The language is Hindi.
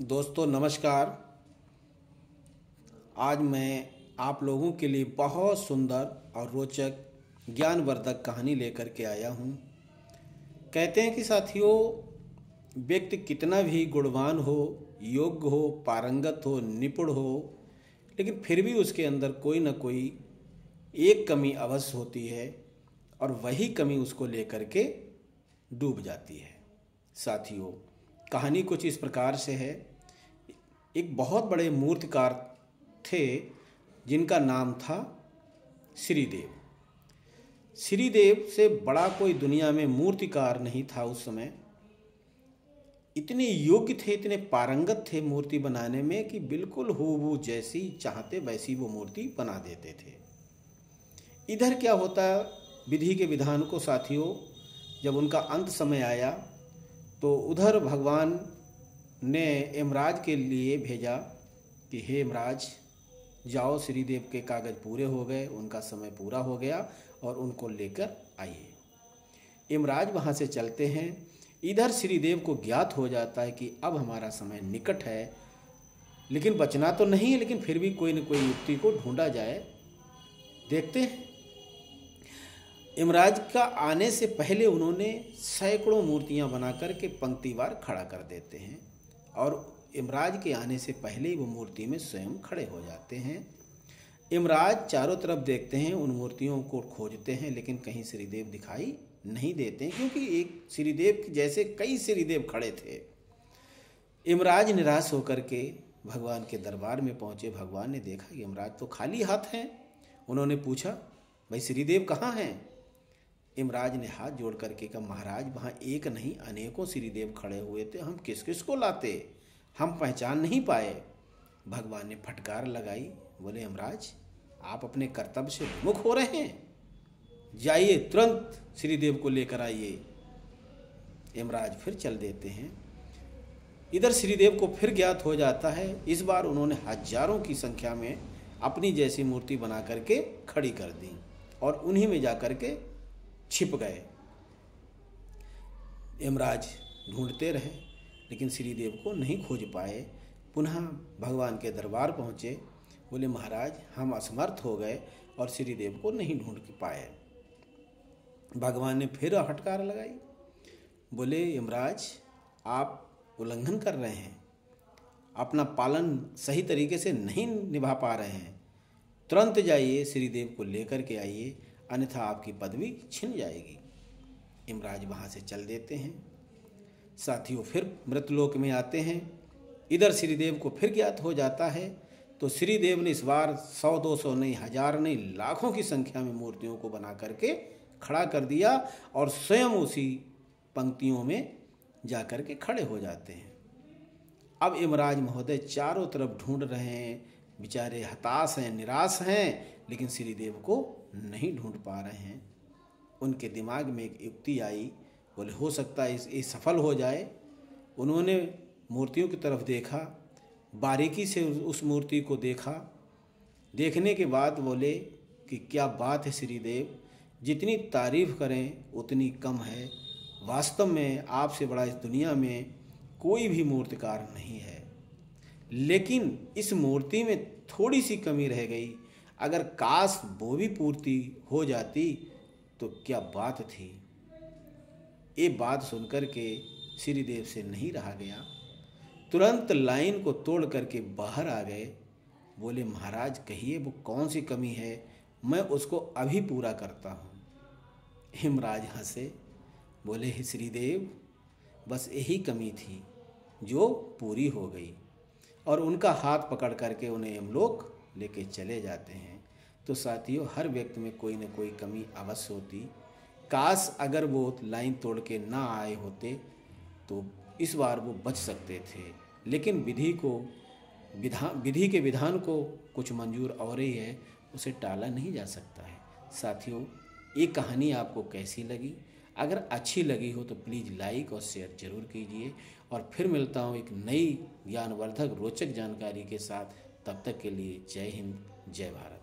दोस्तों नमस्कार। आज मैं आप लोगों के लिए बहुत सुंदर और रोचक ज्ञानवर्धक कहानी लेकर के आया हूँ। कहते हैं कि साथियों, व्यक्ति कितना भी गुणवान हो, योग्य हो, पारंगत हो, निपुण हो, लेकिन फिर भी उसके अंदर कोई ना कोई एक कमी अवश्य होती है और वही कमी उसको लेकर के डूब जाती है। साथियों, कहानी कुछ इस प्रकार से है। एक बहुत बड़े मूर्तिकार थे जिनका नाम था श्रीदेव। श्रीदेव से बड़ा कोई दुनिया में मूर्तिकार नहीं था उस समय। इतने योग्य थे, इतने पारंगत थे मूर्ति बनाने में कि बिल्कुल हूबहू जैसी चाहते वैसी वो मूर्ति बना देते थे। इधर क्या होता, विधि के विधान को साथियों, जब उनका अंत समय आया तो उधर भगवान ने यमराज के लिए भेजा कि हे यमराज, जाओ, श्रीदेव के कागज पूरे हो गए, उनका समय पूरा हो गया और उनको लेकर आइए। यमराज वहाँ से चलते हैं। इधर श्रीदेव को ज्ञात हो जाता है कि अब हमारा समय निकट है, लेकिन बचना तो नहीं है, लेकिन फिर भी कोई न कोई युक्ति को ढूंढा जाए। देखते हैं। यमराज का आने से पहले उन्होंने सैकड़ों मूर्तियां बना करके पंक्तिवार खड़ा कर देते हैं और यमराज के आने से पहले ही वो मूर्ति में स्वयं खड़े हो जाते हैं। यमराज चारों तरफ देखते हैं, उन मूर्तियों को खोजते हैं, लेकिन कहीं श्रीदेव दिखाई नहीं देते हैं, क्योंकि एक श्रीदेव जैसे कई श्रीदेव खड़े थे। यमराज निराश होकर के भगवान के दरबार में पहुंचे। भगवान ने देखा कि यमराज तो खाली हाथ हैं। उन्होंने पूछा, भाई श्रीदेव कहाँ हैं? यमराज ने हाथ जोड़ करके कहा, महाराज, वहाँ एक नहीं अनेकों श्रीदेव खड़े हुए थे, हम किस किस को लाते, हम पहचान नहीं पाए। भगवान ने फटकार लगाई, बोले, यमराज, आप अपने कर्तव्य से विमुख हो रहे हैं, जाइए तुरंत श्रीदेव को लेकर आइए। यमराज फिर चल देते हैं। इधर श्रीदेव को फिर ज्ञात हो जाता है। इस बार उन्होंने हजारों की संख्या में अपनी जैसी मूर्ति बना करके खड़ी कर दी और उन्हीं में जा करके छिप गए। यमराज ढूंढते रहे, लेकिन श्रीदेव को नहीं खोज पाए। पुनः भगवान के दरबार पहुँचे। बोले, महाराज, हम असमर्थ हो गए और श्रीदेव को नहीं ढूंढ पाए। भगवान ने फिर फटकार लगाई। बोले, यमराज, आप उल्लंघन कर रहे हैं, अपना पालन सही तरीके से नहीं निभा पा रहे हैं। तुरंत जाइए, श्रीदेव को लेकर के आइए, अन्यथा आपकी पदवी छिन जाएगी। यमराज वहाँ से चल देते हैं। साथियों, फिर मृतलोक में आते हैं। इधर श्रीदेव को फिर ज्ञात हो जाता है, तो श्रीदेव ने इस बार 100-200 नहीं, 1000 नहीं, लाखों की संख्या में मूर्तियों को बना करके खड़ा कर दिया और स्वयं उसी पंक्तियों में जा कर के खड़े हो जाते हैं। अब यमराज महोदय चारों तरफ ढूंढ रहे हैं, बेचारे हताश हैं, निराश हैं, लेकिन श्रीदेव को नहीं ढूंढ पा रहे हैं। उनके दिमाग में एक युक्ति आई। बोले, हो सकता है ये सफल हो जाए। उन्होंने मूर्तियों की तरफ देखा, बारीकी से उस मूर्ति को देखा। देखने के बाद बोले कि क्या बात है श्रीदेव, जितनी तारीफ करें उतनी कम है। वास्तव में आपसे बड़ा इस दुनिया में कोई भी मूर्तिकार नहीं है, लेकिन इस मूर्ति में थोड़ी सी कमी रह गई। अगर काश वो भी पूर्ति हो जाती तो क्या बात थी। ये बात सुनकर के श्रीदेव से नहीं रहा गया, तुरंत लाइन को तोड़ करके बाहर आ गए। बोले, महाराज, कहिए वो कौन सी कमी है, मैं उसको अभी पूरा करता हूँ। यमराज हंसे। बोले, हे श्रीदेव, बस यही कमी थी जो पूरी हो गई। और उनका हाथ पकड़ करके उन्हें यमलोक लेके चले जाते हैं। तो साथियों, हर व्यक्ति में कोई न कोई कमी अवश्य होती। काश अगर वो लाइन तोड़ के ना आए होते तो इस बार वो बच सकते थे, लेकिन विधि के विधान को कुछ मंजूर और ही है, उसे टाला नहीं जा सकता है। साथियों, ये कहानी आपको कैसी लगी? अगर अच्छी लगी हो तो प्लीज़ लाइक और शेयर जरूर कीजिए। और फिर मिलता हूँ एक नई ज्ञानवर्धक रोचक जानकारी के साथ। तब तक के लिए जय हिंद, जय भारत।